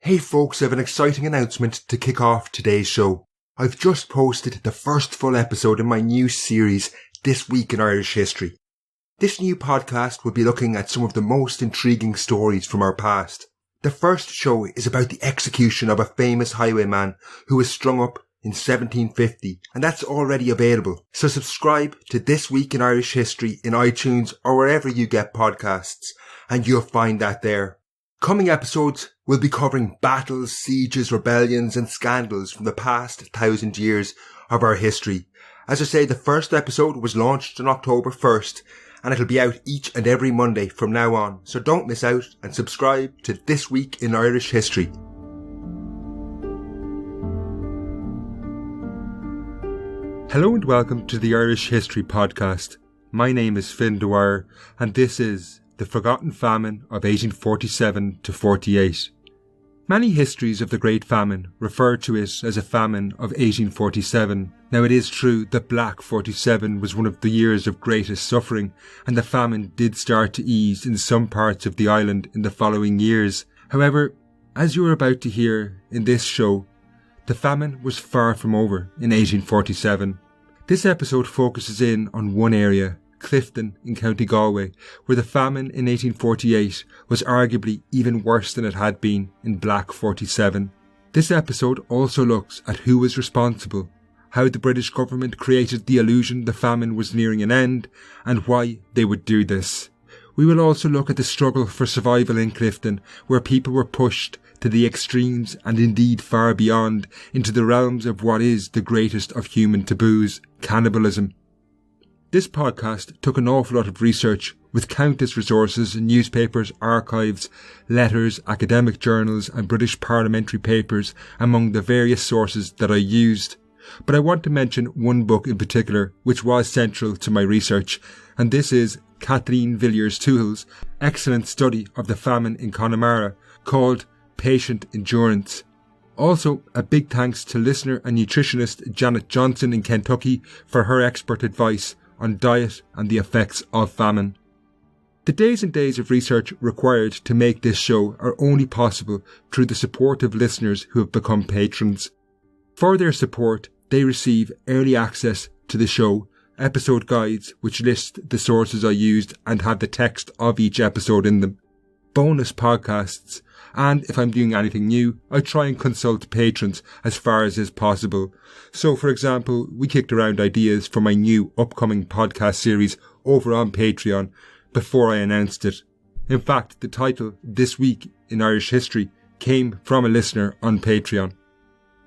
Hey folks, I have an exciting announcement to kick off today's show. I've just posted the first full episode in my new series, This Week in Irish History. This new podcast will be looking at some of the most intriguing stories from our past. The first show is about the execution of a famous highwayman who was strung up in 1750, and that's already available. So subscribe to This Week in Irish History in iTunes or wherever you get podcasts, and you'll find that there. Coming episodes will be covering battles, sieges, rebellions and scandals from the past 1,000 years of our history. As I say, the first episode was launched on October 1st and it'll be out each and every Monday from now on. So don't miss out and subscribe to This Week in Irish History. Hello and welcome to the Irish History Podcast. My name is Finn Dwyer and this is the Forgotten Famine of 1847-48. Many histories of the Great Famine refer to it as a famine of 1847. Now it is true that Black 47 was one of the years of greatest suffering, and the famine did start to ease in some parts of the island in the following years. However, as you are about to hear in this show, the famine was far from over in 1847. This episode focuses in on one area, Clifton in County Galway, where the famine in 1848 was arguably even worse than it had been in Black 47. This episode also looks at who was responsible, how the British government created the illusion the famine was nearing an end, and why they would do this. We will also look at the struggle for survival in Clifton, where people were pushed to the extremes and indeed far beyond into the realms of what is the greatest of human taboos, cannibalism. This podcast took an awful lot of research with countless resources, newspapers, archives, letters, academic journals and British parliamentary papers among the various sources that I used. But I want to mention one book in particular which was central to my research, and this is Kathleen Villiers-Tuhel's excellent study of the famine in Connemara called Patient Endurance. Also, a big thanks to listener and nutritionist Janet Johnson in Kentucky for her expert advice on diet and the effects of famine. The days and days of research required to make this show are only possible through the support of listeners who have become patrons. For their support, they receive early access to the show, episode guides which list the sources I used and have the text of each episode in them, bonus podcasts, and if I'm doing anything new, I try and consult patrons as far as is possible. So, for example, we kicked around ideas for my new upcoming podcast series over on Patreon before I announced it. In fact, the title, This Week in Irish History, came from a listener on Patreon.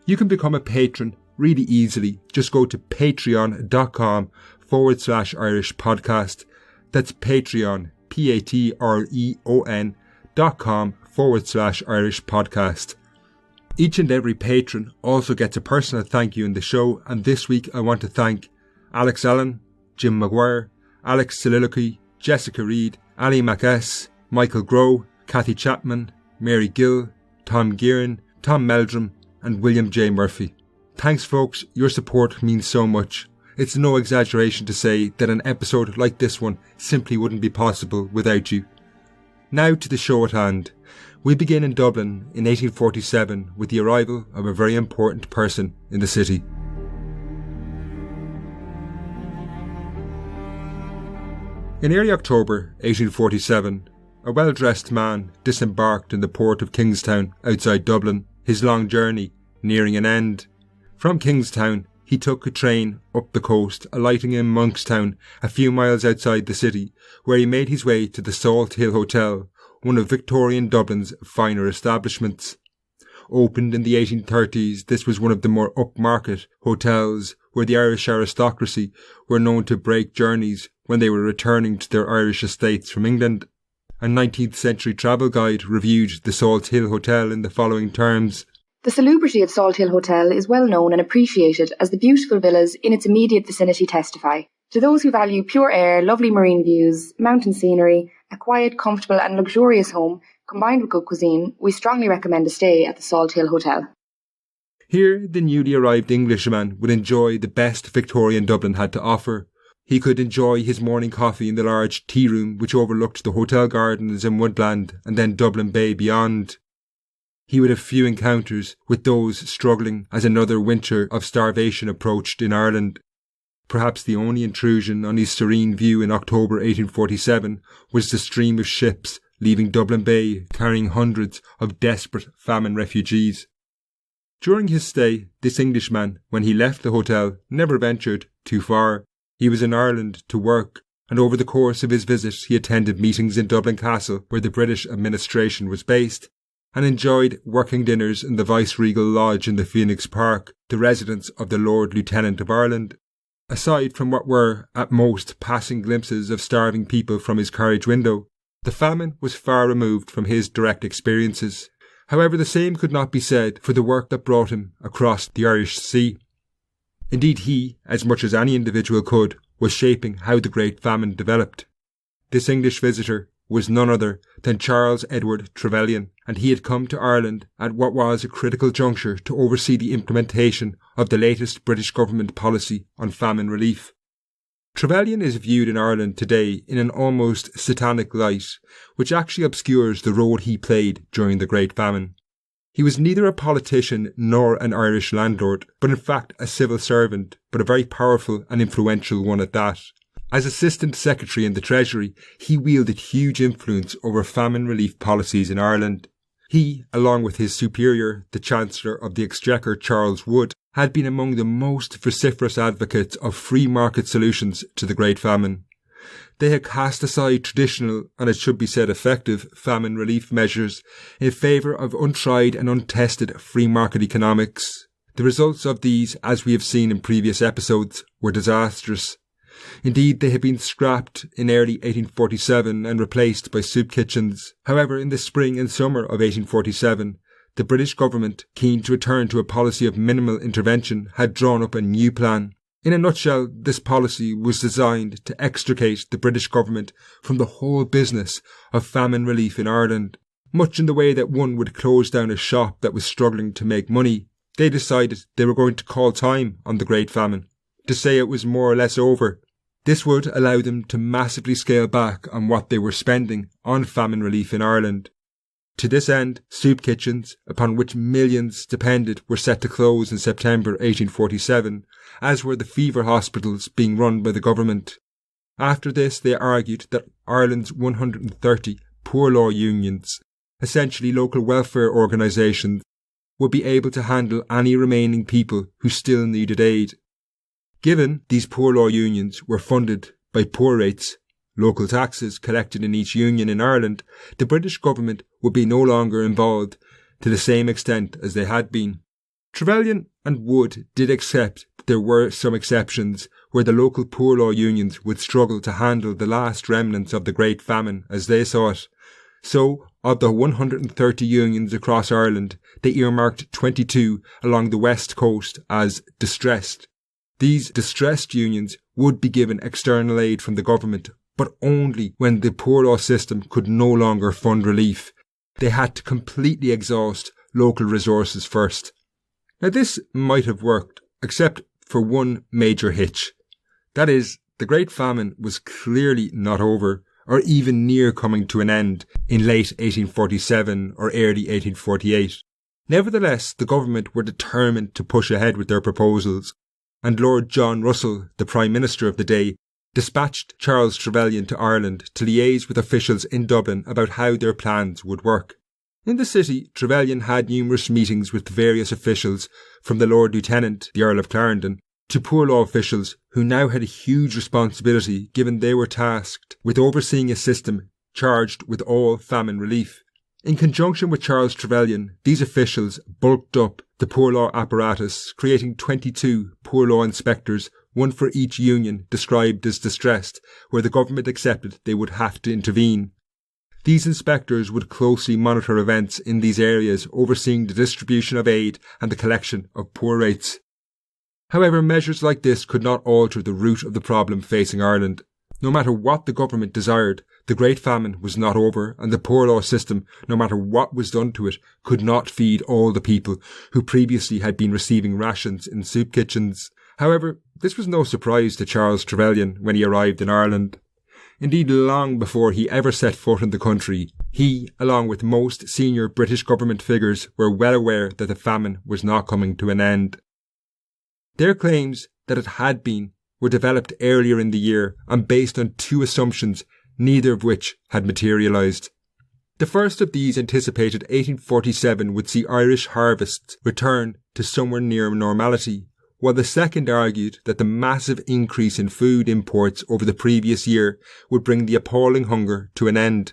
You can become a patron really easily. Just go to patreon.com/Irish podcast. That's Patreon, patreon.com/Irish podcast. Each and every patron also gets a personal thank you in the show, and this week I want to thank Alex Allen, Jim Maguire, Alex Soliloquy, Jessica Reid, Ali MacS, Michael Grow, Kathy Chapman, Mary Gill, Tom Gearan, Tom Meldrum and William J. Murphy. Thanks folks, your support means so much. It's no exaggeration to say that an episode like this one simply wouldn't be possible without you. Now to the show at hand. We begin in Dublin in 1847 with the arrival of a very important person in the city. In early October 1847, a well-dressed man disembarked in the port of Kingstown outside Dublin, his long journey nearing an end. From Kingstown, he took a train up the coast, alighting in Monkstown, a few miles outside the city, where he made his way to the Salt Hill Hotel, one of Victorian Dublin's finer establishments. Opened in the 1830s, this was one of the more upmarket hotels where the Irish aristocracy were known to break journeys when they were returning to their Irish estates from England. A 19th century travel guide reviewed the Salt Hill Hotel in the following terms. The salubrity of Salt Hill Hotel is well known and appreciated as the beautiful villas in its immediate vicinity testify. To those who value pure air, lovely marine views, mountain scenery, a quiet, comfortable and luxurious home, combined with good cuisine, we strongly recommend a stay at the Salt Hill Hotel. Here, the newly arrived Englishman would enjoy the best Victorian Dublin had to offer. He could enjoy his morning coffee in the large tea room which overlooked the hotel gardens and woodland and then Dublin Bay beyond. he would have few encounters with those struggling as another winter of starvation approached in Ireland. Perhaps the only intrusion on his serene view in October 1847 was the stream of ships leaving Dublin Bay carrying hundreds of desperate famine refugees. During his stay, this Englishman, when he left the hotel, never ventured too far. He was in Ireland to work, and over the course of his visit he attended meetings in Dublin Castle, where the British administration was based, and enjoyed working dinners in the Viceregal Lodge in the Phoenix Park, the residence of the Lord Lieutenant of Ireland. Aside from what were, at most, passing glimpses of starving people from his carriage window, the famine was far removed from his direct experiences. However, the same could not be said for the work that brought him across the Irish Sea. Indeed, he, as much as any individual could, was shaping how the Great Famine developed. This English visitor was none other than Charles Edward Trevelyan, and he had come to Ireland at what was a critical juncture to oversee the implementation of the latest British government policy on famine relief. Trevelyan is viewed in Ireland today in an almost satanic light, which actually obscures the role he played during the Great Famine. He was neither a politician nor an Irish landlord, but in fact a civil servant, but a very powerful and influential one at that. As Assistant Secretary in the Treasury, he wielded huge influence over famine relief policies in Ireland. He, along with his superior, the Chancellor of the Exchequer, Charles Wood, had been among the most vociferous advocates of free market solutions to the Great Famine. They had cast aside traditional, and it should be said effective, famine relief measures in favour of untried and untested free market economics. The results of these, as we have seen in previous episodes, were disastrous. Indeed, they had been scrapped in early 1847 and replaced by soup kitchens. However, in the spring and summer of 1847, the British government, keen to return to a policy of minimal intervention, had drawn up a new plan. In a nutshell, this policy was designed to extricate the British government from the whole business of famine relief in Ireland. Much in the way that one would close down a shop that was struggling to make money, they decided they were going to call time on the Great Famine, to say it was more or less over. This would allow them to massively scale back on what they were spending on famine relief in Ireland. To this end, soup kitchens, upon which millions depended, were set to close in September 1847, as were the fever hospitals being run by the government. After this, they argued that Ireland's 130 poor law unions, essentially local welfare organisations, would be able to handle any remaining people who still needed aid. Given these poor law unions were funded by poor rates, local taxes collected in each union in Ireland, the British government would be no longer involved to the same extent as they had been. Trevelyan and Wood did accept that there were some exceptions where the local poor law unions would struggle to handle the last remnants of the Great Famine as they saw it. So, of the 130 unions across Ireland, they earmarked 22 along the west coast as distressed. These distressed unions would be given external aid from the government, but only when the poor law system could no longer fund relief. They had to completely exhaust local resources first. Now this might have worked, except for one major hitch. That is, the Great Famine was clearly not over, or even near coming to an end in late 1847 or early 1848. Nevertheless, the government were determined to push ahead with their proposals, and Lord John Russell, the Prime Minister of the day, dispatched Charles Trevelyan to Ireland to liaise with officials in Dublin about how their plans would work. In the city, Trevelyan had numerous meetings with various officials, from the Lord Lieutenant, the Earl of Clarendon, to poor law officials who now had a huge responsibility given they were tasked with overseeing a system charged with all famine relief. In conjunction with Charles Trevelyan, these officials bulked up the poor law apparatus, creating 22 poor law inspectors, one for each union described as distressed, where the government accepted they would have to intervene. These inspectors would closely monitor events in these areas, overseeing the distribution of aid and the collection of poor rates. However, measures like this could not alter the root of the problem facing Ireland. No matter what the government desired, the Great Famine was not over, and the poor law system, no matter what was done to it, could not feed all the people who previously had been receiving rations in soup kitchens. However, this was no surprise to Charles Trevelyan when he arrived in Ireland. Indeed, long before he ever set foot in the country, He, along with most senior British government figures, were well aware that the famine was not coming to an end. Their claims that it had been were developed earlier in the year and based on two assumptions, neither of which had materialised. The first of these anticipated 1847 would see Irish harvests return to somewhere near normality, while the second argued that the massive increase in food imports over the previous year would bring the appalling hunger to an end.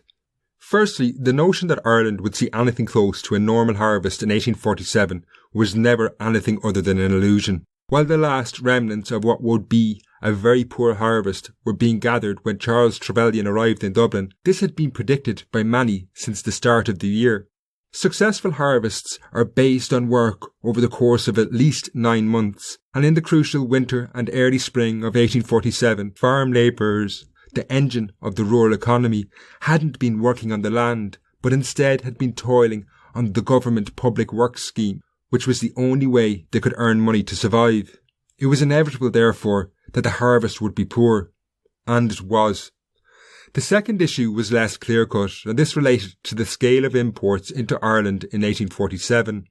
Firstly, the notion that Ireland would see anything close to a normal harvest in 1847 was never anything other than an illusion. While the last remnants of what would be a very poor harvest were being gathered when Charles Trevelyan arrived in Dublin, this had been predicted by many since the start of the year. Successful harvests are based on work over the course of at least 9 months, and in the crucial winter and early spring of 1847, farm labourers, the engine of the rural economy, hadn't been working on the land, but instead had been toiling on the government public works scheme, which was the only way they could earn money to survive. It was inevitable, therefore, that the harvest would be poor. And it was. The second issue was less clear-cut, and this related to the scale of imports into Ireland in 1847.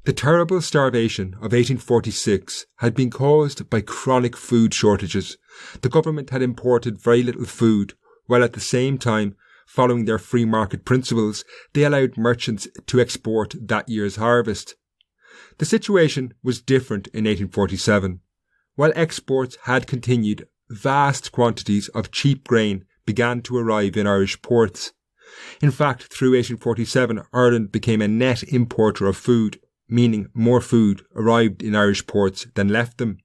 The terrible starvation of 1846 had been caused by chronic food shortages. The government had imported very little food, while at the same time, following their free market principles, they allowed merchants to export that year's harvest. The situation was different in 1847. While exports had continued, vast quantities of cheap grain began to arrive in Irish ports. In fact, through 1847, Ireland became a net importer of food, meaning more food arrived in Irish ports than left them.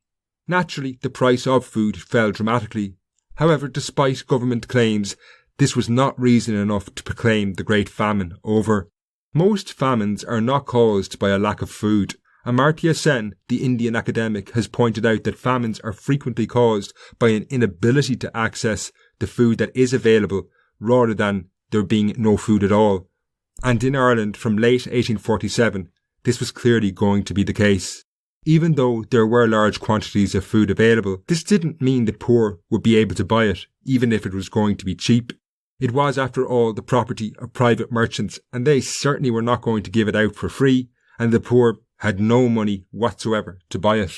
Naturally, the price of food fell dramatically. However, despite government claims, this was not reason enough to proclaim the Great Famine over. Most famines are not caused by a lack of food. Amartya Sen, the Indian academic, has pointed out that famines are frequently caused by an inability to access the food that is available rather than there being no food at all. And in Ireland from late 1847, this was clearly going to be the case. Even though there were large quantities of food available, this didn't mean the poor would be able to buy it, even if it was going to be cheap. It was, after all, the property of private merchants, and they certainly were not going to give it out for free, and the poor had no money whatsoever to buy it.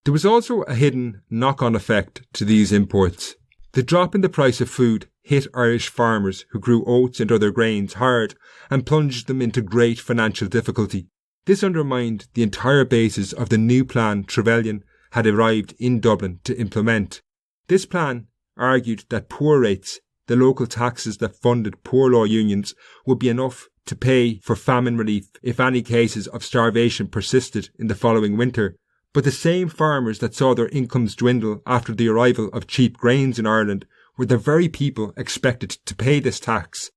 There was also a hidden knock-on effect to these imports. The drop in the price of food hit Irish farmers who grew oats and other grains hard and plunged them into great financial difficulty. This undermined the entire basis of the new plan Trevelyan had arrived in Dublin to implement. This plan argued that poor rates, the local taxes that funded poor law unions, would be enough to pay for famine relief if any cases of starvation persisted in the following winter. But the same farmers that saw their incomes dwindle after the arrival of cheap grains in Ireland were the very people expected to pay this tax.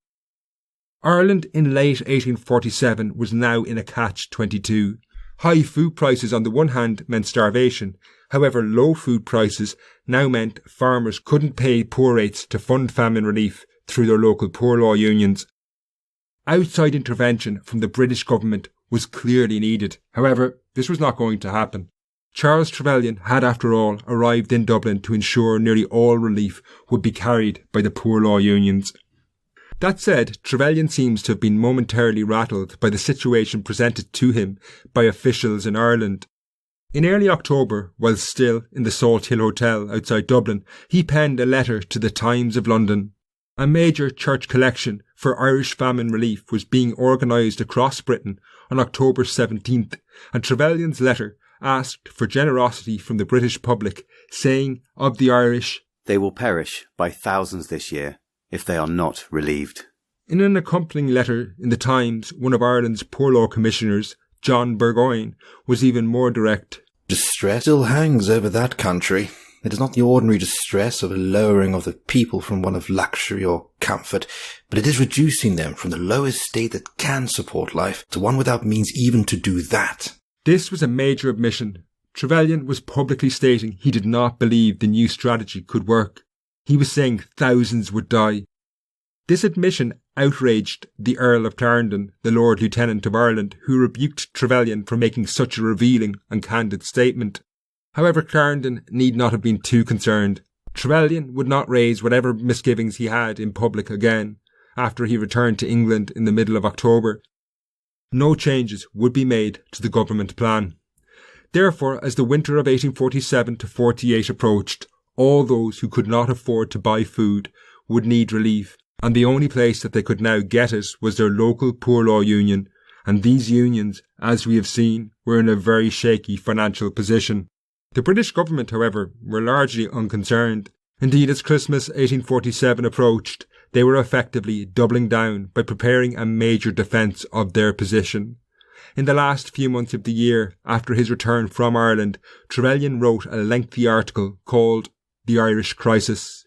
Ireland in late 1847 was now in a catch-22. High food prices on the one hand meant starvation. However, low food prices now meant farmers couldn't pay poor rates to fund famine relief through their local poor law unions. Outside intervention from the British government was clearly needed. However, this was not going to happen. Charles Trevelyan had, after all, arrived in Dublin to ensure nearly all relief would be carried by the poor law unions. That said, Trevelyan seems to have been momentarily rattled by the situation presented to him by officials in Ireland. In early October, while still in the Salt Hill Hotel outside Dublin, he penned a letter to the Times of London. A major church collection for Irish famine relief was being organised across Britain on October 17th, and Trevelyan's letter asked for generosity from the British public, saying of the Irish, "They will perish by thousands this year if they are not relieved." In an accompanying letter in the Times, one of Ireland's Poor Law Commissioners, John Burgoyne, was even more direct. "Distress still hangs over that country. It is not the ordinary distress of a lowering of the people from one of luxury or comfort, but it is reducing them from the lowest state that can support life to one without means even to do that." This was a major admission. Trevelyan was publicly stating he did not believe the new strategy could work. He was saying thousands would die. This admission outraged the Earl of Clarendon, the Lord Lieutenant of Ireland, who rebuked Trevelyan for making such a revealing and candid statement. However, Clarendon need not have been too concerned. Trevelyan would not raise whatever misgivings he had in public again, after he returned to England in the middle of October. No changes would be made to the government plan. Therefore, as the winter of 1847 to 48 approached, all those who could not afford to buy food would need relief, and the only place that they could now get it was their local poor law union, and these unions, as we have seen, were in a very shaky financial position. The British government, however, were largely unconcerned. Indeed, as Christmas 1847 approached, they were effectively doubling down by preparing a major defence of their position. In the last few months of the year, after his return from Ireland, Trevelyan wrote a lengthy article called The Irish Crisis.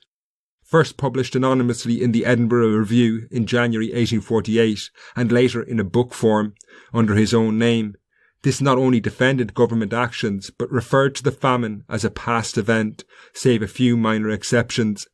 First published anonymously in the Edinburgh Review in January 1848, and later in a book form under his own name, this not only defended government actions, but referred to the famine as a past event, save a few minor exceptions.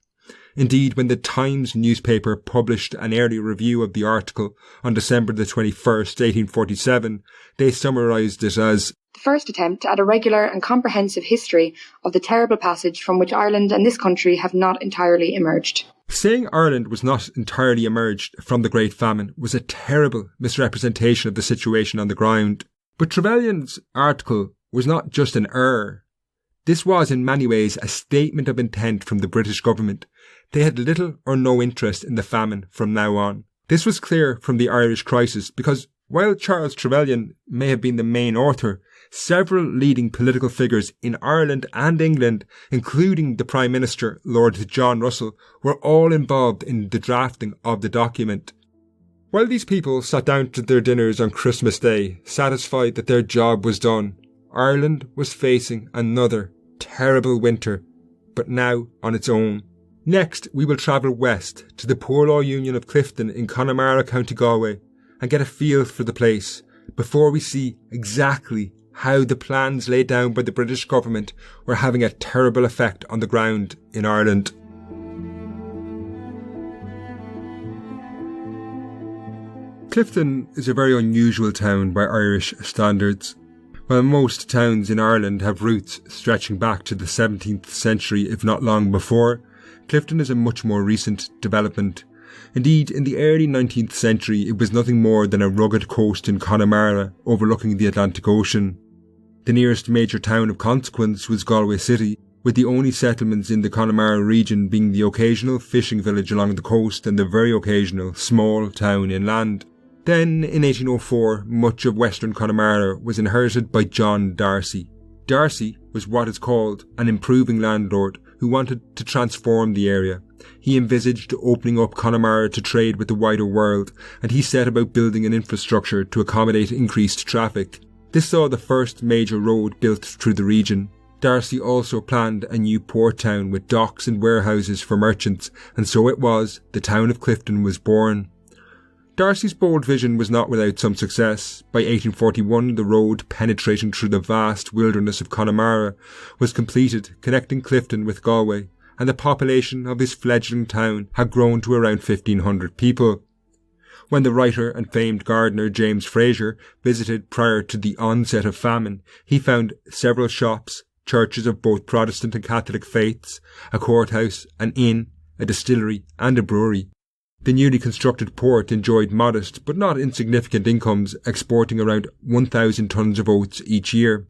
Indeed, when the Times newspaper published an early review of the article on December the 21st, 1847, they summarised it as the first attempt at a regular and comprehensive history of the terrible passage from which Ireland and this country have not entirely emerged. Saying Ireland was not entirely emerged from the Great Famine was a terrible misrepresentation of the situation on the ground. But Trevelyan's article was not just an error. This was in many ways a statement of intent from the British government. They had little or no interest in the famine from now on. This was clear from the Irish crisis because while Charles Trevelyan may have been the main author, several leading political figures in Ireland and England, including the Prime Minister, Lord John Russell, were all involved in the drafting of the document. While these people sat down to their dinners on Christmas Day, satisfied that their job was done, Ireland was facing another terrible winter, but now on its own. Next, we will travel west to the Poor Law Union of Clifton in Connemara, County Galway, and get a feel for the place before we see exactly how the plans laid down by the British government were having a terrible effect on the ground in Ireland. Clifton is a very unusual town by Irish standards. While most towns in Ireland have roots stretching back to the 17th century, if not long before, Clifton is a much more recent development. Indeed, in the early 19th century, it was nothing more than a rugged coast in Connemara overlooking the Atlantic Ocean. The nearest major town of consequence was Galway City, with the only settlements in the Connemara region being the occasional fishing village along the coast and the very occasional small town inland. Then, in 1804, much of western Connemara was inherited by John Darcy. Darcy was what is called an improving landlord who wanted to transform the area. He envisaged opening up Connemara to trade with the wider world, and he set about building an infrastructure to accommodate increased traffic. This saw the first major road built through the region. Darcy also planned a new port town with docks and warehouses for merchants, and so it was the town of Clifton was born. Darcy's bold vision was not without some success. By 1841, the road penetrating through the vast wilderness of Connemara was completed, connecting Clifton with Galway, and the population of this fledgling town had grown to around 1,500 people. When the writer and famed gardener James Fraser visited prior to the onset of famine, he found several shops, churches of both Protestant and Catholic faiths, a courthouse, an inn, a distillery, and a brewery. The newly constructed port enjoyed modest but not insignificant incomes, exporting around 1,000 tons of oats each year.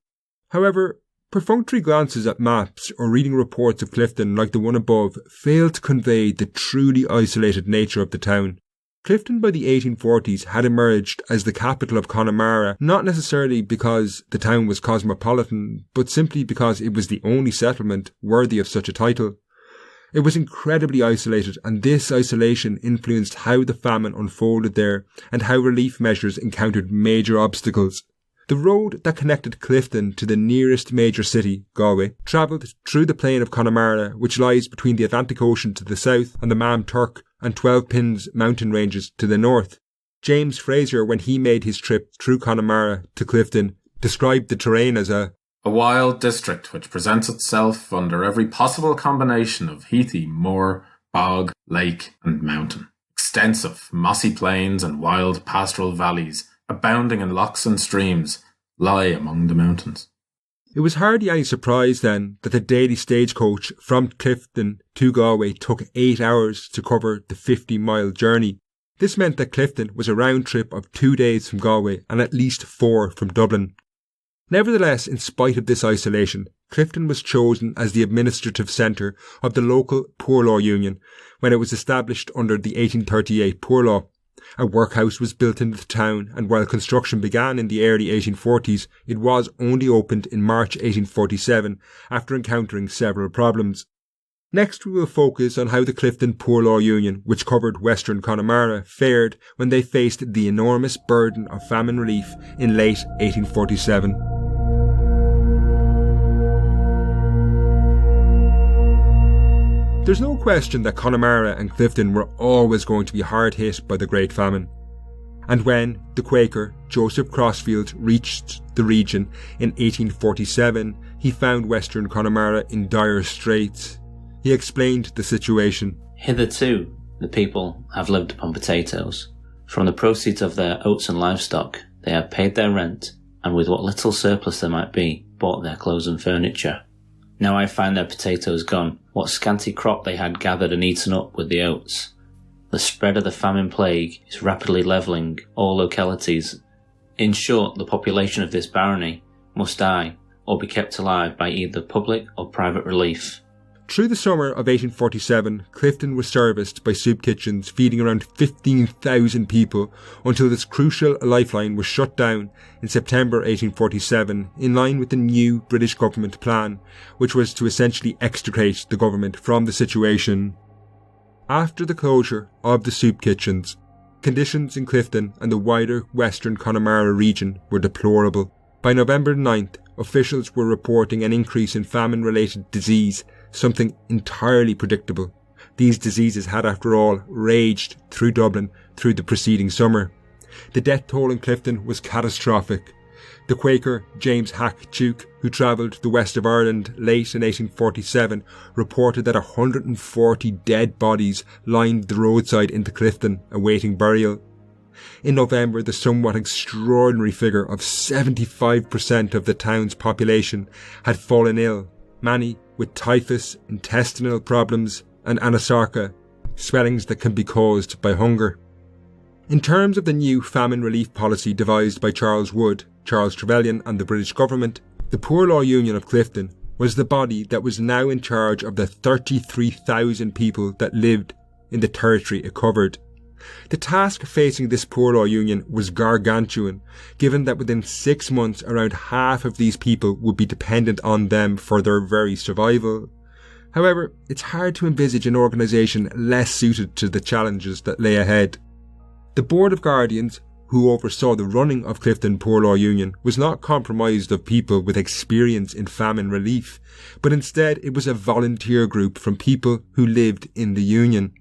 However, perfunctory glances at maps or reading reports of Clifton like the one above failed to convey the truly isolated nature of the town. Clifton by the 1840s had emerged as the capital of Connemara, not necessarily because the town was cosmopolitan, but simply because it was the only settlement worthy of such a title. It was incredibly isolated, and this isolation influenced how the famine unfolded there and how relief measures encountered major obstacles. The road that connected Clifton to the nearest major city, Galway, travelled through the plain of Connemara, which lies between the Atlantic Ocean to the south and the Mam Turk and 12 Pins mountain ranges to the north. James Fraser, when he made his trip through Connemara to Clifton, described the terrain as a wild district which presents itself under every possible combination of heathy moor, bog, lake and mountain. Extensive mossy plains and wild pastoral valleys, abounding in lochs and streams, lie among the mountains. It was hardly any surprise then that the daily stagecoach from Clifton to Galway took 8 hours to cover the 50-mile journey. This meant that Clifton was a round trip of 2 days from Galway and at least 4 from Dublin. Nevertheless, in spite of this isolation, Clifton was chosen as the administrative centre of the local Poor Law Union when it was established under the 1838 Poor Law. A workhouse was built into the town, and while construction began in the early 1840s, it was only opened in March 1847 after encountering several problems. Next we will focus on how the Clifton Poor Law Union, which covered western Connemara, fared when they faced the enormous burden of famine relief in late 1847. There's no question that Connemara and Clifton were always going to be hard hit by the Great Famine. And when the Quaker, Joseph Crossfield, reached the region in 1847, he found western Connemara in dire straits. He explained the situation. Hitherto, the people have lived upon potatoes. From the proceeds of their oats and livestock, they have paid their rent, and with what little surplus there might be, bought their clothes and furniture. Now I find their potatoes gone, what scanty crop they had gathered and eaten up with the oats. The spread of the famine plague is rapidly levelling all localities. In short, the population of this barony must die or be kept alive by either public or private relief. Through the summer of 1847, Clifton was serviced by soup kitchens feeding around 15,000 people until this crucial lifeline was shut down in September 1847 in line with the new British government plan, which was to essentially extricate the government from the situation. After the closure of the soup kitchens, conditions in Clifton and the wider western Connemara region were deplorable. By November 9th, officials were reporting an increase in famine-related disease, something entirely predictable. These diseases had, after all, raged through Dublin through the preceding summer. The death toll in Clifton was catastrophic. The Quaker James Hack Tuke, who travelled the west of Ireland late in 1847, reported that 140 dead bodies lined the roadside into Clifton, awaiting burial. In November, the somewhat extraordinary figure of 75% of the town's population had fallen ill, many with typhus, intestinal problems and anasarca, swellings that can be caused by hunger. In terms of the new famine relief policy devised by Charles Wood, Charles Trevelyan and the British government, the Poor Law Union of Clifton was the body that was now in charge of the 33,000 people that lived in the territory it covered. The task facing this Poor Law Union was gargantuan, given that within 6 months around half of these people would be dependent on them for their very survival. However, it's hard to envisage an organisation less suited to the challenges that lay ahead. The Board of Guardians, who oversaw the running of Clifton Poor Law Union, was not comprised of people with experience in famine relief, but instead it was a volunteer group from people who lived in the union.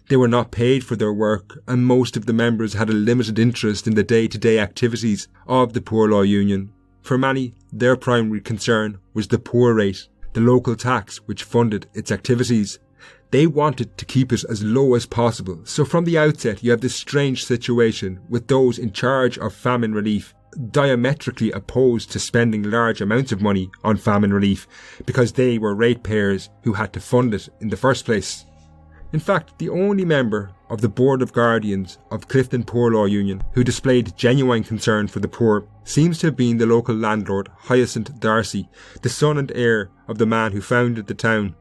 They were not paid for their work, and most of the members had a limited interest in the day-to-day activities of the Poor Law Union. For many, their primary concern was the poor rate, the local tax which funded its activities. They wanted to keep it as low as possible, so from the outset you have this strange situation with those in charge of famine relief diametrically opposed to spending large amounts of money on famine relief because they were ratepayers who had to fund it in the first place. In fact, the only member of the Board of Guardians of Clifton Poor Law Union who displayed genuine concern for the poor seems to have been the local landlord Hyacinth Darcy, the son and heir of the man who founded the town.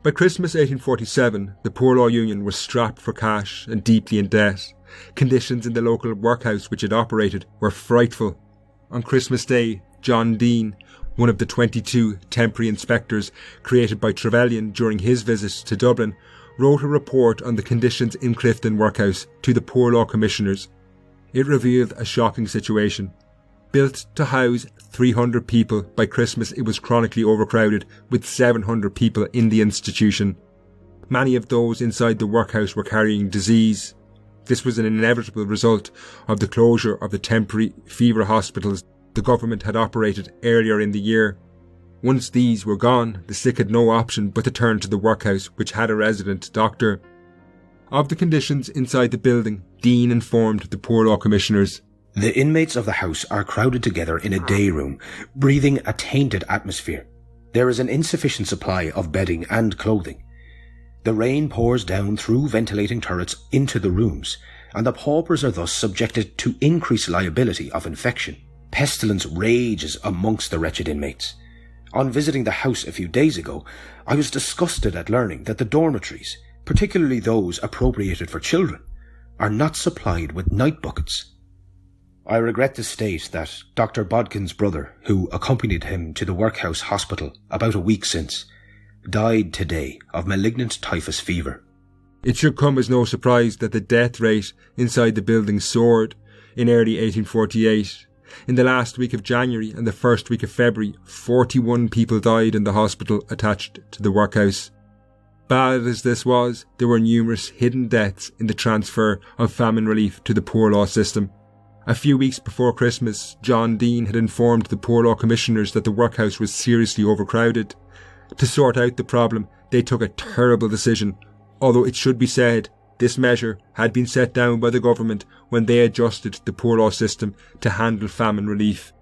By Christmas 1847, the Poor Law Union was strapped for cash and deeply in debt. Conditions in the local workhouse which it operated were frightful. On Christmas Day, John Dean, one of the 22 temporary inspectors created by Trevelyan during his visit to Dublin, wrote a report on the conditions in Clifton Workhouse to the Poor Law Commissioners. It revealed a shocking situation. Built to house 300 people, by Christmas it was chronically overcrowded with 700 people in the institution. Many of those inside the workhouse were carrying disease. This was an inevitable result of the closure of the temporary fever hospitals the government had operated earlier in the year. Once these were gone, the sick had no option but to turn to the workhouse, which had a resident doctor. Of the conditions inside the building, Dean informed the Poor Law Commissioners. The inmates of the house are crowded together in a day room, breathing a tainted atmosphere. There is an insufficient supply of bedding and clothing. The rain pours down through ventilating turrets into the rooms, and the paupers are thus subjected to increased liability of infection. Pestilence rages amongst the wretched inmates. On visiting the house a few days ago, I was disgusted at learning that the dormitories, particularly those appropriated for children, are not supplied with night buckets. I regret to state that Dr. Bodkin's brother, who accompanied him to the workhouse hospital about a week since, died today of malignant typhus fever. It should come as no surprise that the death rate inside the building soared in early 1848. In the last week of January and the first week of February, 41 people died in the hospital attached to the workhouse. Bad as this was, there were numerous hidden deaths in the transfer of famine relief to the poor law system. A few weeks before Christmas, John Dean had informed the Poor Law Commissioners that the workhouse was seriously overcrowded. To sort out the problem, they took a terrible decision, although it should be said this measure had been set down by the government when they adjusted the poor law system to handle famine relief.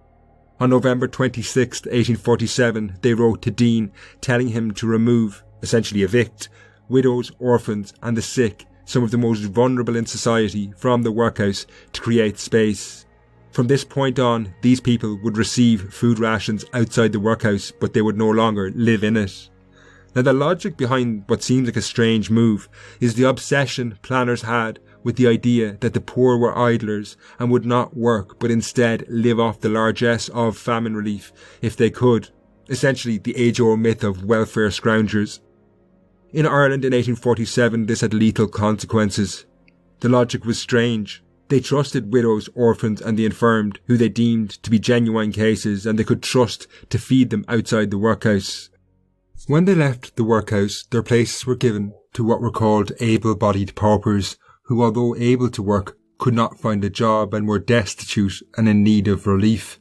On November 26, 1847, they wrote to Dean telling him to remove, essentially evict, widows, orphans and the sick, some of the most vulnerable in society, from the workhouse to create space. From this point on, these people would receive food rations outside the workhouse, but they would no longer live in it. Now, the logic behind what seems like a strange move is the obsession planners had with the idea that the poor were idlers and would not work, but instead live off the largesse of famine relief if they could. Essentially, the age-old myth of welfare scroungers. In Ireland in 1847, this had lethal consequences. The logic was strange. They trusted widows, orphans and the infirmed, who they deemed to be genuine cases, and they could trust to feed them outside the workhouse. When they left the workhouse, their places were given to what were called able-bodied paupers, who, although able to work, could not find a job and were destitute and in need of relief.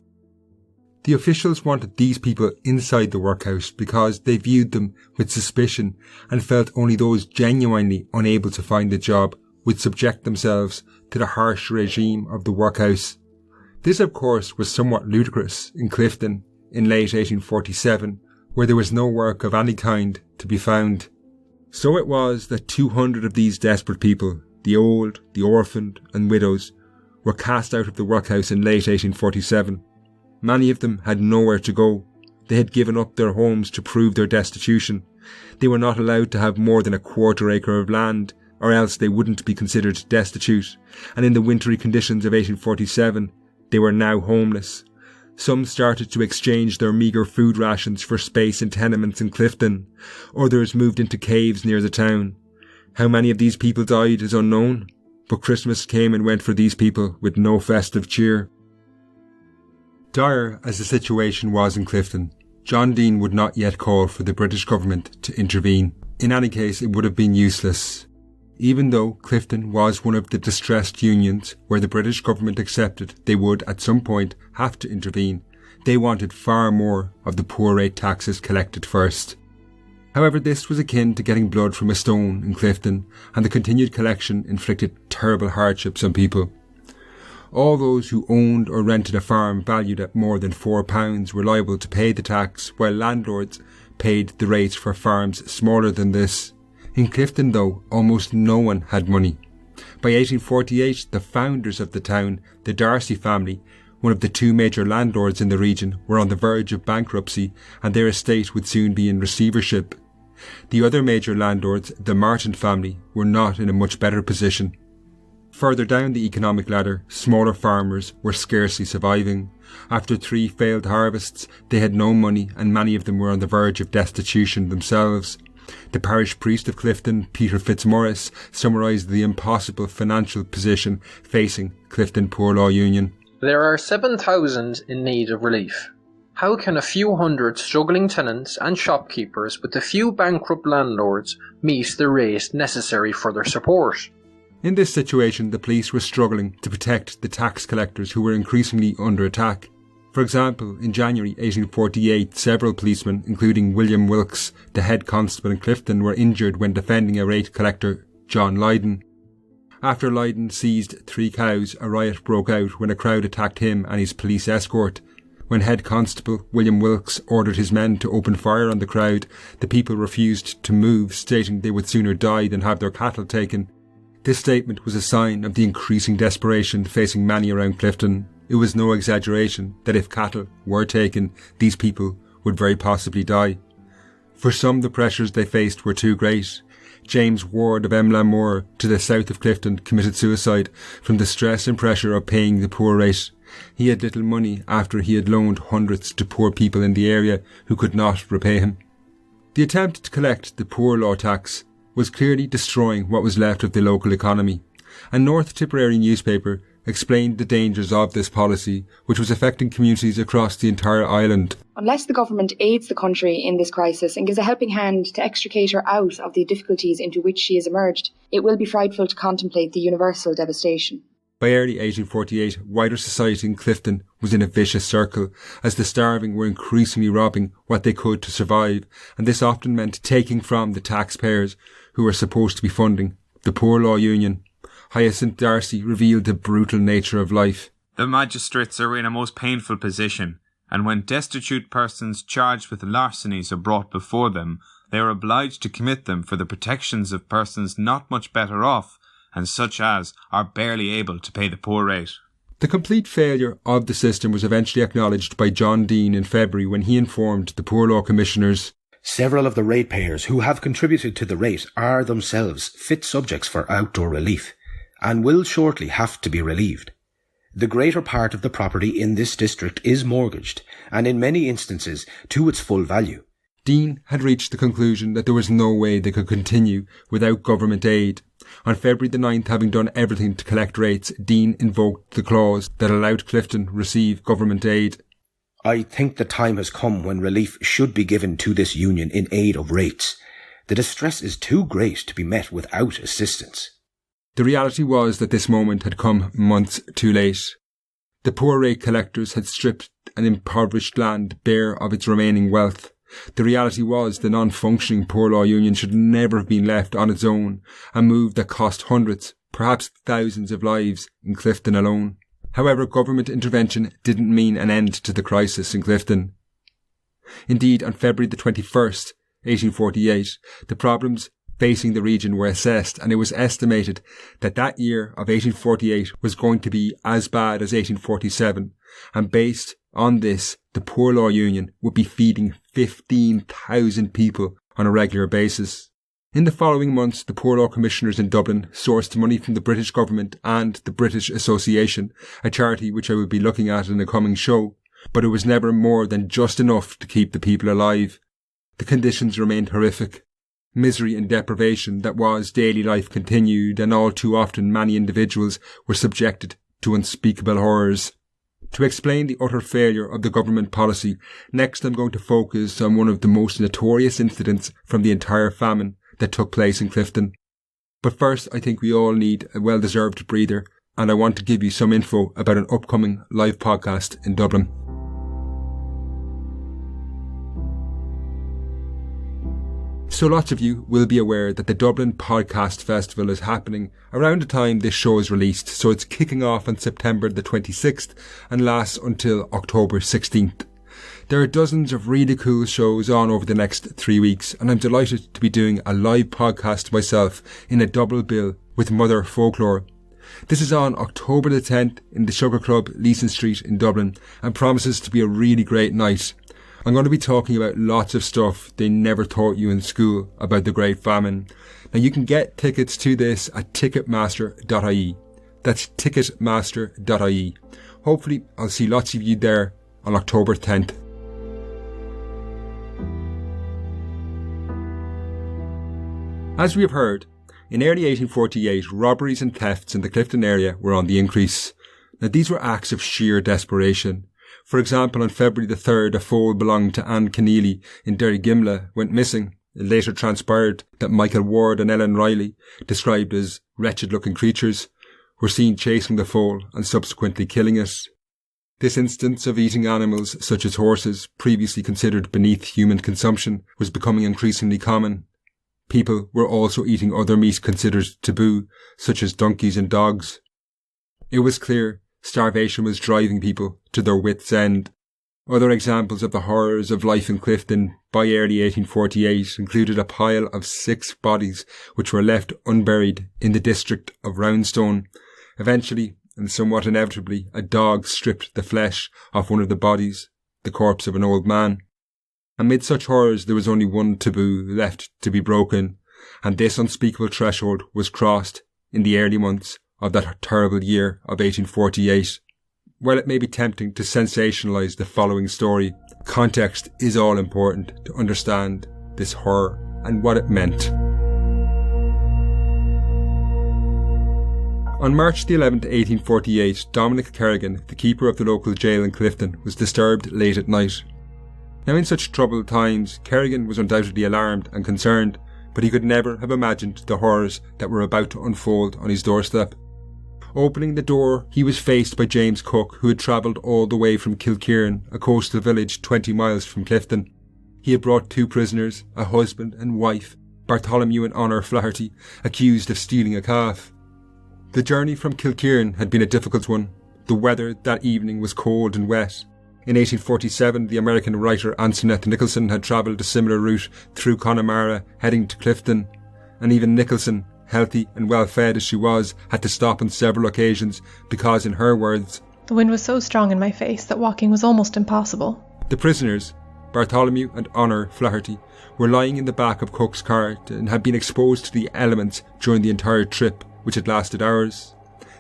The officials wanted these people inside the workhouse because they viewed them with suspicion and felt only those genuinely unable to find a job would subject themselves to the harsh regime of the workhouse. This, of course, was somewhat ludicrous in Clifton in late 1847, where there was no work of any kind to be found. So it was that 200 of these desperate people, the old, the orphaned and widows, were cast out of the workhouse in late 1847. Many of them had nowhere to go. They had given up their homes to prove their destitution. They were not allowed to have more than a quarter acre of land, or else they wouldn't be considered destitute, and in the wintry conditions of 1847, they were now homeless. Some started to exchange their meagre food rations for space in tenements in Clifton. Others moved into caves near the town. How many of these people died is unknown, but Christmas came and went for these people with no festive cheer. Dire as the situation was in Clifton, John Dean would not yet call for the British government to intervene. In any case, it would have been useless. Even though Clifton was one of the distressed unions where the British government accepted they would at some point have to intervene, they wanted far more of the poor rate taxes collected first. However, this was akin to getting blood from a stone in Clifton, and the continued collection inflicted terrible hardships on people. All those who owned or rented a farm valued at more than £4 were liable to pay the tax, while landlords paid the rates for farms smaller than this. In Clifton, though, almost no one had money. By 1848, the founders of the town, the Darcy family, one of the two major landlords in the region, were on the verge of bankruptcy, and their estate would soon be in receivership. The other major landlords, the Martin family, were not in a much better position. Further down the economic ladder, smaller farmers were scarcely surviving. After 3 failed harvests, they had no money, and many of them were on the verge of destitution themselves. The parish priest of Clifton, Peter Fitzmaurice, summarised the impossible financial position facing Clifton Poor Law Union. There are 7,000 in need of relief. How can a few hundred struggling tenants and shopkeepers with a few bankrupt landlords meet the rate necessary for their support? In this situation, the police were struggling to protect the tax collectors who were increasingly under attack. For example, in January 1848, several policemen, including William Wilkes, the head constable in Clifton, were injured when defending a rate collector, John Lydon. After Lydon seized 3 cows, a riot broke out when a crowd attacked him and his police escort. When head constable William Wilkes ordered his men to open fire on the crowd, the people refused to move, stating they would sooner die than have their cattle taken. This statement was a sign of the increasing desperation facing many around Clifton. It was no exaggeration that if cattle were taken, these people would very possibly die. For some, the pressures they faced were too great. James Ward of Emlamore, to the south of Clifton, committed suicide from the stress and pressure of paying the poor rate. He had little money after he had loaned hundreds to poor people in the area who could not repay him. The attempt to collect the poor law tax was clearly destroying what was left of the local economy. A North Tipperary newspaper explained the dangers of this policy, which was affecting communities across the entire island. Unless the government aids the country in this crisis and gives a helping hand to extricate her out of the difficulties into which she has emerged, it will be frightful to contemplate the universal devastation. By early 1848, wider society in Clifton was in a vicious circle, as the starving were increasingly robbing what they could to survive, and this often meant taking from the taxpayers who were supposed to be funding the Poor Law Union. Hyacinth Darcy revealed the brutal nature of life. The magistrates are in a most painful position, and when destitute persons charged with larcenies are brought before them, they are obliged to commit them for the protections of persons not much better off, and such as are barely able to pay the poor rate. The complete failure of the system was eventually acknowledged by John Dean in February when he informed the Poor Law Commissioners. Several of the ratepayers who have contributed to the rate are themselves fit subjects for outdoor relief, and will shortly have to be relieved. The greater part of the property in this district is mortgaged, and in many instances to its full value. Dean had reached the conclusion that there was no way they could continue without government aid. On February the 9th, having done everything to collect rates, Dean invoked the clause that allowed Clifton receive government aid. I think the time has come when relief should be given to this union in aid of rates. The distress is too great to be met without assistance. The reality was that this moment had come months too late. The poor rate collectors had stripped an impoverished land bare of its remaining wealth. The reality was the non-functioning Poor Law Union should never have been left on its own, a move that cost hundreds, perhaps thousands of lives in Clifton alone. However, government intervention didn't mean an end to the crisis in Clifton. Indeed, on February the 21st, 1848, the problems facing the region were assessed, and it was estimated that that year of 1848 was going to be as bad as 1847, and based on this, the Poor Law Union would be feeding 15,000 people on a regular basis. In the following months, the Poor Law Commissioners in Dublin sourced money from the British government and the British Association, a charity which I will be looking at in a coming show, but it was never more than just enough to keep the people alive. The conditions remained horrific. Misery and deprivation that was daily life continued, and all too often many individuals were subjected to unspeakable horrors. To explain the utter failure of the government policy, next I'm going to focus on one of the most notorious incidents from the entire famine that took place in Clifton. But first, I think we all need a well-deserved breather, and I want to give you some info about an upcoming live podcast in Dublin. So lots of you will be aware that the Dublin Podcast Festival is happening around the time this show is released, so it's kicking off on September the 26th and lasts until October 16th. There are dozens of really cool shows on over the next 3 weeks, and I'm delighted to be doing a live podcast myself in a double bill with Mother Folklore. This is on October the 10th in the Sugar Club, Leeson Street in Dublin, and promises to be a really great night. I'm going to be talking about lots of stuff they never taught you in school about the Great Famine. Now you can get tickets to this at ticketmaster.ie. That's ticketmaster.ie. Hopefully I'll see lots of you there on October 10th. As we have heard, in early 1848 robberies and thefts in the Clifton area were on the increase. Now these were acts of sheer desperation. For example, on February the 3rd, a foal belonging to Anne Keneally in Derrygimla went missing. It later transpired that Michael Ward and Ellen Riley, described as wretched-looking creatures, were seen chasing the foal and subsequently killing it. This instance of eating animals, such as horses, previously considered beneath human consumption, was becoming increasingly common. People were also eating other meat considered taboo, such as donkeys and dogs. It was clear starvation was driving people to their wits' end. Other examples of the horrors of life in Clifton by early 1848 included a pile of 6 bodies which were left unburied in the district of Roundstone. Eventually, and somewhat inevitably, a dog stripped the flesh off one of the bodies, the corpse of an old man. Amid such horrors, there was only one taboo left to be broken, and this unspeakable threshold was crossed in the early months of that terrible year of 1848. While it may be tempting to sensationalise the following story, context is all important to understand this horror and what it meant. On March the 11th, 1848, Dominic Kerrigan, the keeper of the local jail in Clifton, was disturbed late at night. Now, in such troubled times, Kerrigan was undoubtedly alarmed and concerned, but he could never have imagined the horrors that were about to unfold on his doorstep. Opening the door, he was faced by James Cook, who had travelled all the way from Kilkieran, a coastal village 20 miles from Clifton. He had brought 2 prisoners, a husband and wife, Bartholomew and Honor Laherty, accused of stealing a calf. The journey from Kilkieran had been a difficult one. The weather that evening was cold and wet. In 1847, the American writer Antoinette Nicholson had travelled a similar route through Connemara, heading to Clifton, and even Nicholson, healthy and well fed as she was, had to stop on several occasions because, in her words, "The wind was so strong in my face that walking was almost impossible." The prisoners, Bartholomew and Honor Laherty, were lying in the back of Cook's cart and had been exposed to the elements during the entire trip, which had lasted hours.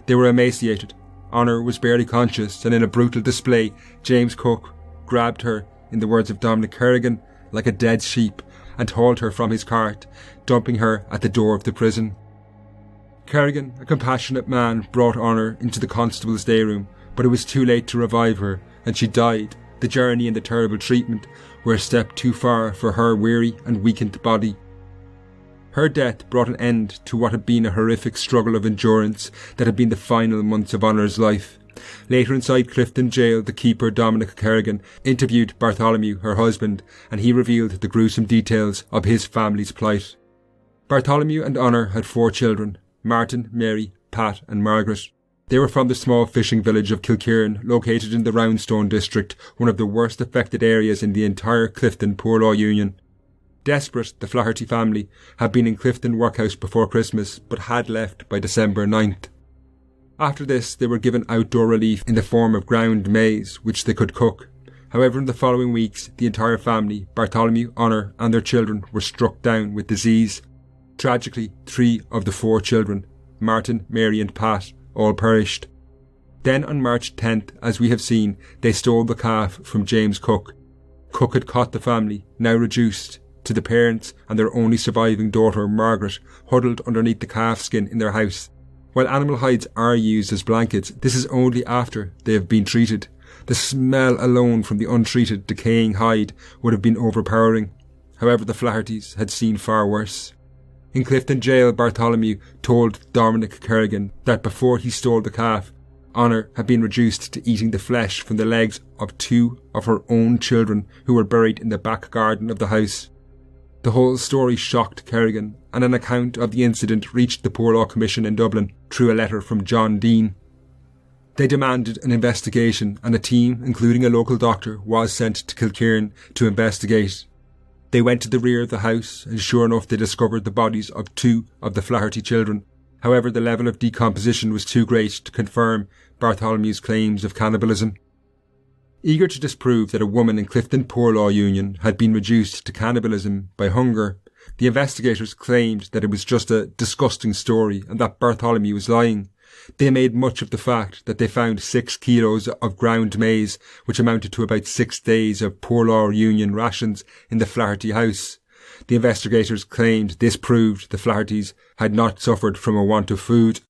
They were emaciated. Honor was barely conscious, and in a brutal display, James Cook grabbed her, in the words of Dominic Kerrigan, like a dead sheep, and hauled her from his cart, dumping her at the door of the prison. Kerrigan, a compassionate man, brought Honor into the constable's day room, but it was too late to revive her, and she died. The journey and the terrible treatment were a step too far for her weary and weakened body. Her death brought an end to what had been a horrific struggle of endurance that had been the final months of Honor's life. Later inside Clifton jail, the keeper, Dominic Kerrigan, interviewed Bartholomew, her husband, and he revealed the gruesome details of his family's plight. Bartholomew and Honor had 4 children, Martin, Mary, Pat and Margaret. They were from the small fishing village of Kilkieran, located in the Roundstone district, one of the worst affected areas in the entire Clifton Poor Law Union. Desperate, the Laherty family had been in Clifton workhouse before Christmas, but had left by December 9th. After this, they were given outdoor relief in the form of ground maize, which they could cook. However, in the following weeks, the entire family, Bartholomew, Honor and their children, were struck down with disease. Tragically, 3 of the 4 children, Martin, Mary and Pat, all perished. Then on March 10th, as we have seen, they stole the calf from James Cook. Cook had caught the family, now reduced to the parents and their only surviving daughter, Margaret, huddled underneath the calf skin in their house. While animal hides are used as blankets, this is only after they have been treated. The smell alone from the untreated, decaying hide would have been overpowering. However, the Lahertys had seen far worse. In Clifton jail, Bartholomew told Dominic Kerrigan that before he stole the calf, Honor had been reduced to eating the flesh from the legs of 2 of her own children who were buried in the back garden of the house. The whole story shocked Kerrigan, and an account of the incident reached the Poor Law Commission in Dublin through a letter from John Dean. They demanded an investigation, and a team, including a local doctor, was sent to Kilkieran to investigate. They went to the rear of the house, and sure enough they discovered the bodies of 2 of the Laherty children. However, the level of decomposition was too great to confirm Bartholomew's claims of cannibalism. Eager to disprove that a woman in Clifton Poor Law Union had been reduced to cannibalism by hunger, the investigators claimed that it was just a disgusting story and that Bartholomew was lying. They made much of the fact that they found 6 kilos of ground maize, which amounted to about 6 days of Poor Law Union rations, in the Laherty house. The investigators claimed this proved the Lahertys had not suffered from a want of food.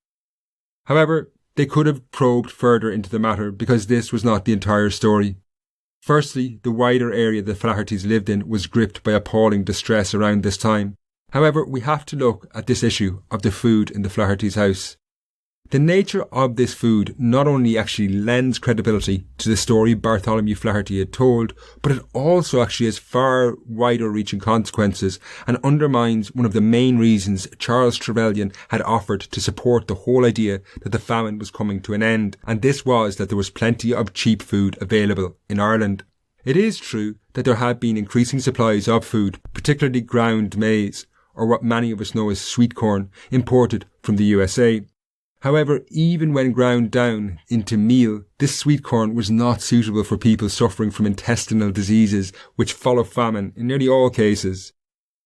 However, they could have probed further into the matter because this was not the entire story. Firstly, the wider area the Lahertys lived in was gripped by appalling distress around this time. However, we have to look at this issue of the food in the Lahertys' house. The nature of this food not only actually lends credibility to the story Bartholomew Laherty had told, but it also actually has far wider reaching consequences and undermines one of the main reasons Charles Trevelyan had offered to support the whole idea that the famine was coming to an end, and this was that there was plenty of cheap food available in Ireland. It is true that there had been increasing supplies of food, particularly ground maize, or what many of us know as sweet corn, imported from the USA. However, even when ground down into meal, this sweet corn was not suitable for people suffering from intestinal diseases which follow famine in nearly all cases.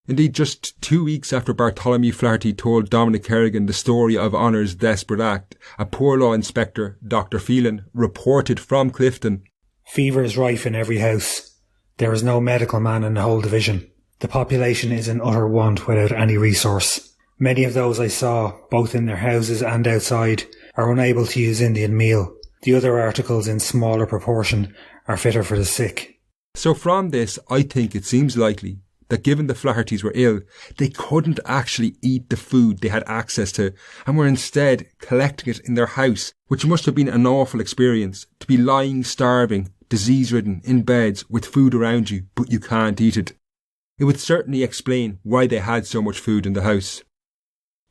Indeed, just 2 weeks after Bartholomew Flaherty told Dominic Kerrigan the story of Honor's desperate act, a poor law inspector, Dr. Phelan, reported from Clifton, "Fever is rife in every house. There is no medical man in the whole division. The population is in utter want without any resource. Many of those I saw, both in their houses and outside, are unable to use Indian meal. The other articles in smaller proportion are fitter for the sick." So from this, I think it seems likely that given the Flahertys were ill, they couldn't actually eat the food they had access to and were instead collecting it in their house, which must have been an awful experience, to be lying starving, disease-ridden, in beds with food around you, but you can't eat it. It would certainly explain why they had so much food in the house.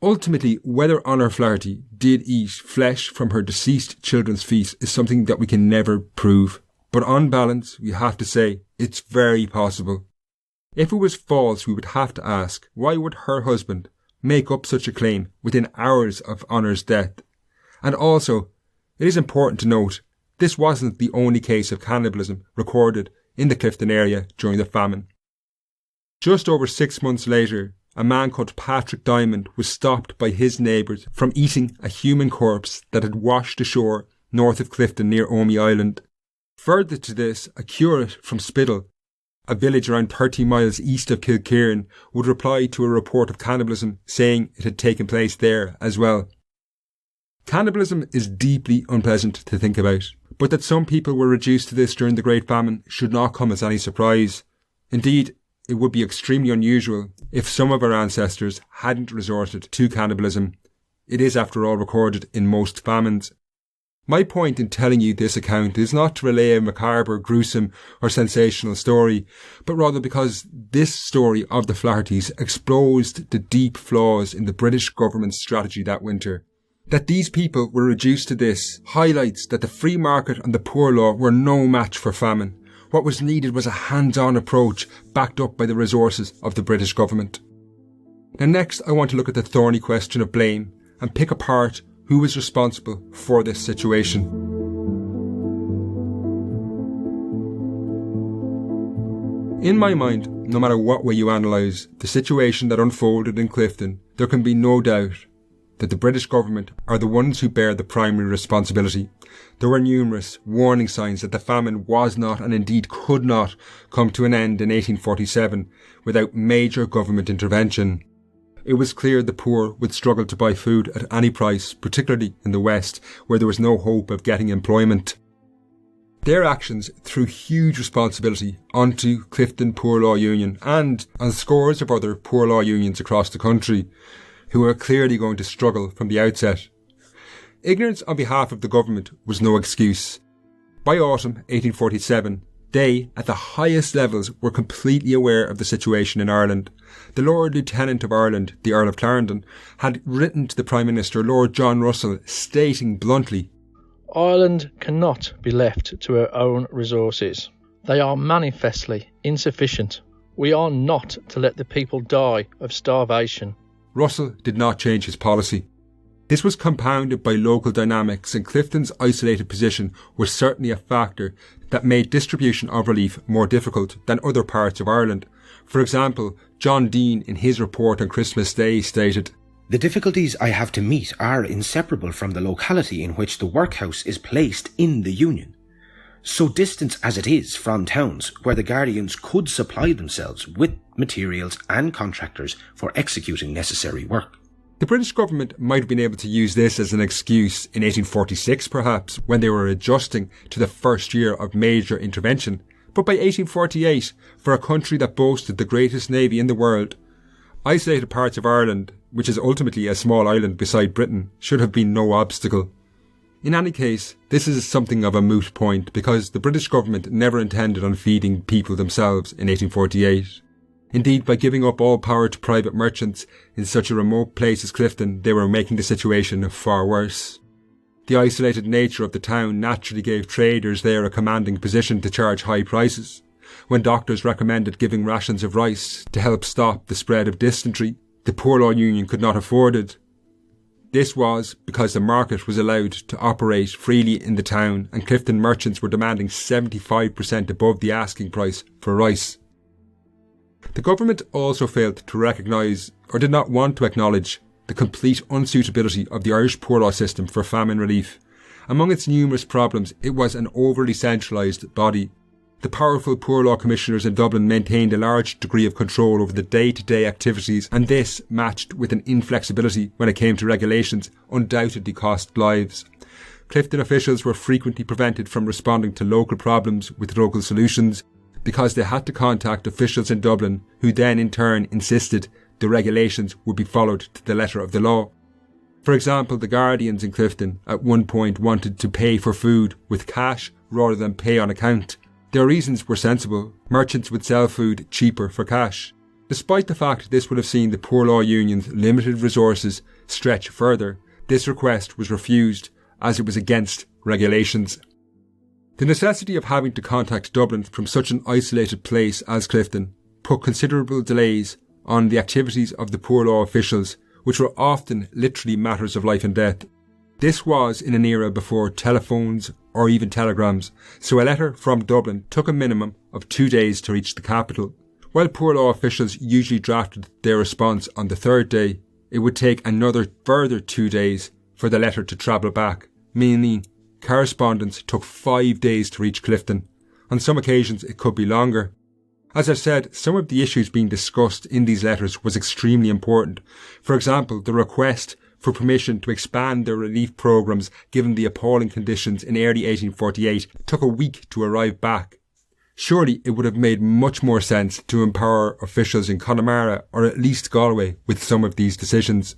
Ultimately, whether Honor Flaherty did eat flesh from her deceased children's feast is something that we can never prove. But on balance, we have to say, it's very possible. If it was false, we would have to ask, why would her husband make up such a claim within hours of Honor's death? And also, it is important to note, this wasn't the only case of cannibalism recorded in the Clifton area during the famine. Just over 6 months later, a man called Patrick Diamond was stopped by his neighbours from eating a human corpse that had washed ashore north of Clifton near Omey Island. Further to this, a curate from Spiddal, a village around 30 miles east of Kilkieran, would reply to a report of cannibalism saying it had taken place there as well. Cannibalism is deeply unpleasant to think about, but that some people were reduced to this during the Great Famine should not come as any surprise. Indeed, it would be extremely unusual if some of our ancestors hadn't resorted to cannibalism. It is, after all, recorded in most famines. My point in telling you this account is not to relay a macabre, gruesome or sensational story, but rather because this story of the Flahertys exposed the deep flaws in the British government's strategy that winter. That these people were reduced to this highlights that the free market and the poor law were no match for famine. What was needed was a hands-on approach backed up by the resources of the British government. Now next, I want to look at the thorny question of blame and pick apart who was responsible for this situation. In my mind, no matter what way you analyse the situation that unfolded in Clifton, there can be no doubt that the British government are the ones who bear the primary responsibility. There were numerous warning signs that the famine was not, and indeed could not, come to an end in 1847 without major government intervention. It was clear the poor would struggle to buy food at any price, particularly in the West, where there was no hope of getting employment. Their actions threw huge responsibility onto Clifton Poor Law Union and on scores of other poor law unions across the country, who were clearly going to struggle from the outset. Ignorance on behalf of the government was no excuse. By autumn 1847, they, at the highest levels, were completely aware of the situation in Ireland. The Lord Lieutenant of Ireland, the Earl of Clarendon, had written to the Prime Minister, Lord John Russell, stating bluntly, "Ireland cannot be left to her own resources. They are manifestly insufficient. We are not to let the people die of starvation." Russell did not change his policy. This was compounded by local dynamics, and Clifton's isolated position was certainly a factor that made distribution of relief more difficult than other parts of Ireland. For example, John Dean in his report on Christmas Day stated, "The difficulties I have to meet are inseparable from the locality in which the workhouse is placed in the Union, so distant as it is from towns where the Guardians could supply themselves with materials and contractors for executing necessary work." The British government might have been able to use this as an excuse in 1846 perhaps, when they were adjusting to the first year of major intervention, but by 1848, for a country that boasted the greatest navy in the world, isolated parts of Ireland, which is ultimately a small island beside Britain, should have been no obstacle. In any case, this is something of a moot point because the British government never intended on feeding people themselves in 1848. Indeed, by giving up all power to private merchants in such a remote place as Clifton, they were making the situation far worse. The isolated nature of the town naturally gave traders there a commanding position to charge high prices. When doctors recommended giving rations of rice to help stop the spread of dysentery, the Poor Law Union could not afford it. This was because the market was allowed to operate freely in the town, and Clifton merchants were demanding 75% above the asking price for rice. The government also failed to recognise, or did not want to acknowledge, the complete unsuitability of the Irish poor law system for famine relief. Among its numerous problems, it was an overly centralised body. The powerful poor law commissioners in Dublin maintained a large degree of control over the day-to-day activities, and this, matched with an inflexibility when it came to regulations, undoubtedly cost lives. Clifton officials were frequently prevented from responding to local problems with local solutions because they had to contact officials in Dublin, who then in turn insisted the regulations would be followed to the letter of the law. For example, the guardians in Clifton at one point wanted to pay for food with cash rather than pay on account. Their reasons were sensible. Merchants would sell food cheaper for cash. Despite the fact this would have seen the Poor Law Union's limited resources stretch further, this request was refused as it was against regulations. The necessity of having to contact Dublin from such an isolated place as Clifton put considerable delays on the activities of the poor law officials, which were often literally matters of life and death. This was in an era before telephones or even telegrams, so a letter from Dublin took a minimum of 2 days to reach the capital. While poor law officials usually drafted their response on the third day, it would take another further 2 days for the letter to travel back, meaning correspondence took 5 days to reach Clifton. On some occasions it could be longer. As I said, some of the issues being discussed in these letters was extremely important. For example, the request for permission to expand their relief programmes given the appalling conditions in early 1848 took a week to arrive back. Surely it would have made much more sense to empower officials in Connemara or at least Galway with some of these decisions.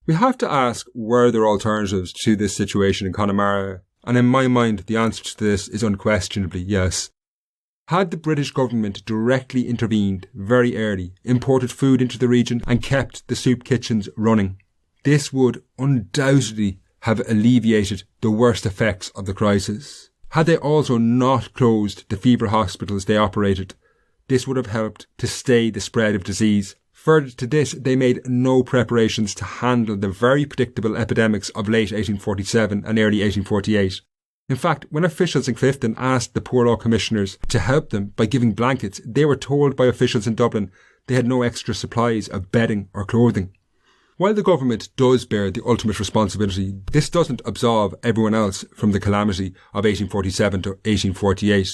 We have to ask, were there alternatives to this situation in Connemara? And in my mind, the answer to this is unquestionably yes. Had the British government directly intervened very early, imported food into the region and kept the soup kitchens running, this would undoubtedly have alleviated the worst effects of the crisis. Had they also not closed the fever hospitals they operated, this would have helped to stay the spread of disease. Further to this, they made no preparations to handle the very predictable epidemics of late 1847 and early 1848. In fact, when officials in Clifton asked the Poor Law Commissioners to help them by giving blankets, they were told by officials in Dublin they had no extra supplies of bedding or clothing. While the government does bear the ultimate responsibility, this doesn't absolve everyone else from the calamity of 1847 to 1848.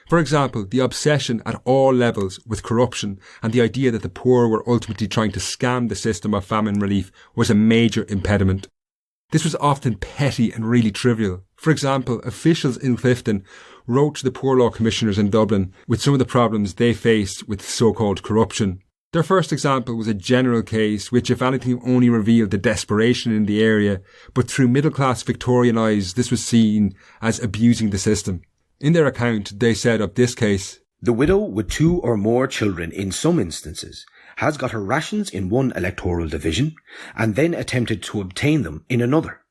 For example, the obsession at all levels with corruption and the idea that the poor were ultimately trying to scam the system of famine relief was a major impediment. This was often petty and really trivial. For example, officials in Clifton wrote to the Poor Law Commissioners in Dublin with some of the problems they faced with so-called corruption. Their first example was a general case which, if anything, only revealed the desperation in the area, but through middle-class Victorian eyes this was seen as abusing the system. In their account, they said of this case, "The widow with 2 or more children in some instances has got her rations in one electoral division and then attempted to obtain them in another.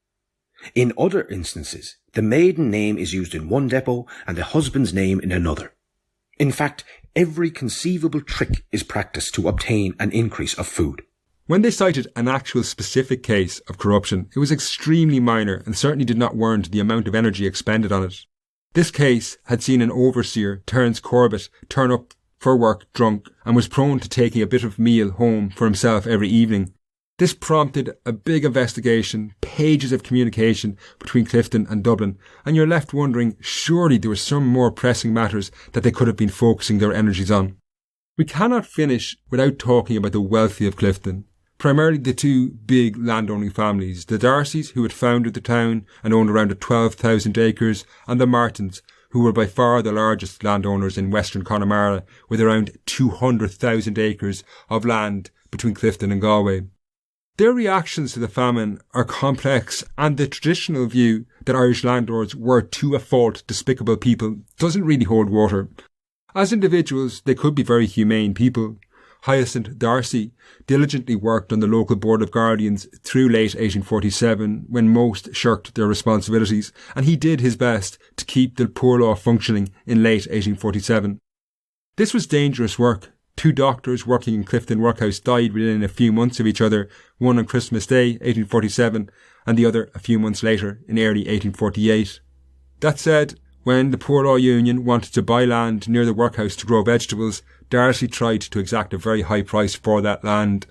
In other instances, the maiden name is used in one depot and the husband's name in another. In fact, every conceivable trick is practiced to obtain an increase of food." When they cited an actual specific case of corruption, it was extremely minor and certainly did not warrant the amount of energy expended on it. This case had seen an overseer, Terence Corbett, turn up for work drunk and was prone to taking a bit of meal home for himself every evening. This prompted a big investigation, pages of communication between Clifton and Dublin, and you're left wondering, surely there were some more pressing matters that they could have been focusing their energies on. We cannot finish without talking about the wealthy of Clifton. Primarily the 2 big landowning families, the Darcys, who had founded the town and owned around 12,000 acres, and the Martins, who were by far the largest landowners in western Connemara, with around 200,000 acres of land between Clifton and Galway. Their reactions to the famine are complex, and the traditional view that Irish landlords were to a fault despicable people doesn't really hold water. As individuals, they could be very humane people. Hyacinth D'Arcy diligently worked on the local Board of Guardians through late 1847 when most shirked their responsibilities, and he did his best to keep the poor law functioning in late 1847. This was dangerous work. 2 doctors working in Clifton workhouse died within a few months of each other, one on Christmas Day 1847 and the other a few months later in early 1848. That said, when the Poor Law Union wanted to buy land near the workhouse to grow vegetables, D'Arcy tried to exact a very high price for that land.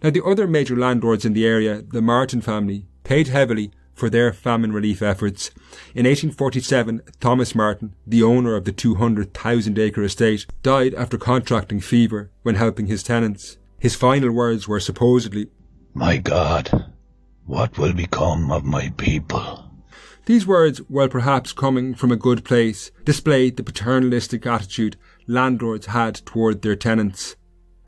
Now, the other major landlords in the area, the Martin family, paid heavily for their famine relief efforts. In 1847, Thomas Martin, the owner of the 200,000-acre estate, died after contracting fever when helping his tenants. His final words were supposedly, "My God, what will become of my people?" These words, while perhaps coming from a good place, displayed the paternalistic attitude landlords had toward their tenants.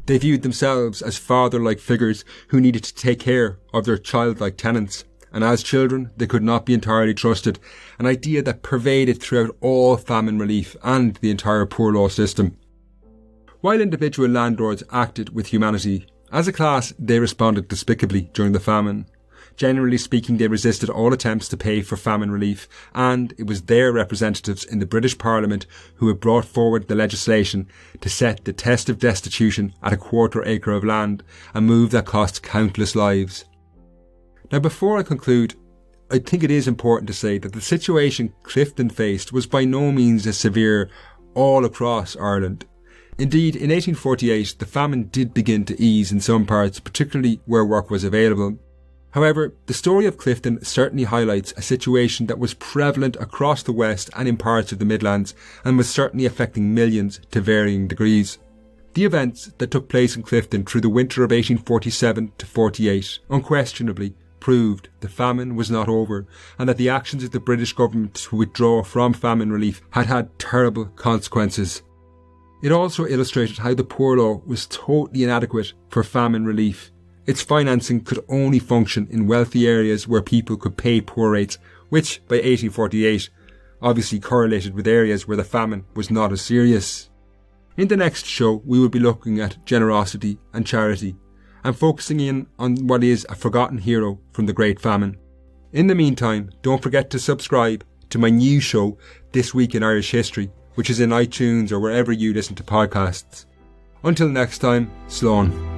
They viewed themselves as father-like figures who needed to take care of their childlike tenants, and as children they could not be entirely trusted, an idea that pervaded throughout all famine relief and the entire poor law system. While individual landlords acted with humanity, as a class they responded despicably during the famine. Generally speaking, they resisted all attempts to pay for famine relief, and it was their representatives in the British Parliament who had brought forward the legislation to set the test of destitution at a 1/4 acre of land, a move that cost countless lives. Now, before I conclude, I think it is important to say that the situation Clifton faced was by no means as severe all across Ireland. Indeed, in 1848, the famine did begin to ease in some parts, particularly where work was available. However, the story of Clifton certainly highlights a situation that was prevalent across the West and in parts of the Midlands, and was certainly affecting millions to varying degrees. The events that took place in Clifton through the winter of 1847 to 48 unquestionably proved the famine was not over, and that the actions of the British government to withdraw from famine relief had had terrible consequences. It also illustrated how the poor law was totally inadequate for famine relief. Its financing could only function in wealthy areas where people could pay poor rates, which by 1848 obviously correlated with areas where the famine was not as serious. In the next show, we will be looking at generosity and charity, and focusing in on what is a forgotten hero from the Great Famine. In the meantime, don't forget to subscribe to my new show, This Week in Irish History, which is in iTunes or wherever you listen to podcasts. Until next time, Slán.